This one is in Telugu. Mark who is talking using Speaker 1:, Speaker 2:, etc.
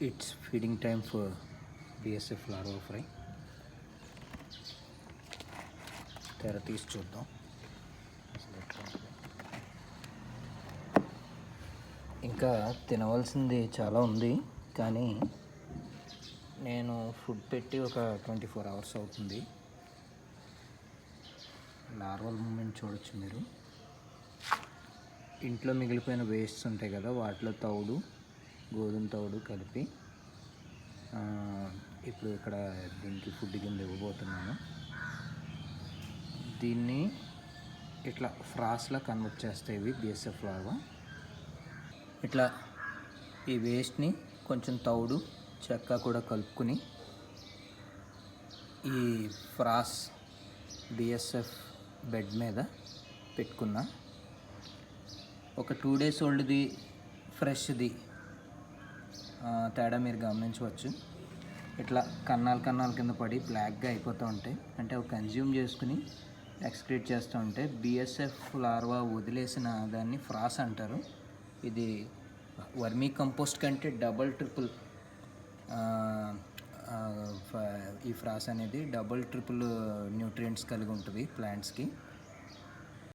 Speaker 1: It's feeding time for BSF larva fry. తెర తీసి చూద్దాం. ఇంకా తినవలసింది చాలా ఉంది, కానీ నేను ఫుడ్ పెట్టి ఒక 24 hours అవుతుంది. లార్వల్ మూమెంట్ చూడొచ్చు మీరు. ఇంట్లో మిగిలిపోయిన వేస్ట్స్ ఉంటాయి కదా, వాటిలో తౌడు, గోధుమ తౌడు కలిపి ఇప్పుడు ఇక్కడ దీనికి ఫుడ్ కింద ఇవ్వబోతున్నాను. దీన్ని ఇట్లా ఫ్రాస్లా కన్వర్ట్ చేస్తాయి ఇవి బిఎస్ఎఫ్ లాగా. ఇట్లా ఈ వేస్ట్ని కొంచెం తౌడు, చెక్క కూడా కలుపుకుని ఈ ఫ్రాస్ బిఎస్ఎఫ్ బెడ్ మీద పెట్టుకున్నా. ఒక 2 days ఓల్డ్ది, ఫ్రెష్ది తేడా మీరు గమనించవచ్చు. ఇట్లా కన్నాల కింద పడి బ్లాక్గా అయిపోతూ ఉంటాయి. అంటే అవి కన్జ్యూమ్ చేసుకుని ఎక్స్క్రీట్ చేస్తూ ఉంటాయి. బిఎస్ఎఫ్ లార్వా వదిలేసిన దాన్ని ఫ్రాస్ అంటారు. ఇది వర్మీ కంపోస్ట్ కంటే డబల్ ట్రిపుల్, ఈ ఫ్రాస్ అనేది డబల్ ట్రిపుల్ న్యూట్రియంట్స్ కలిగి ఉంటుంది ప్లాంట్స్కి.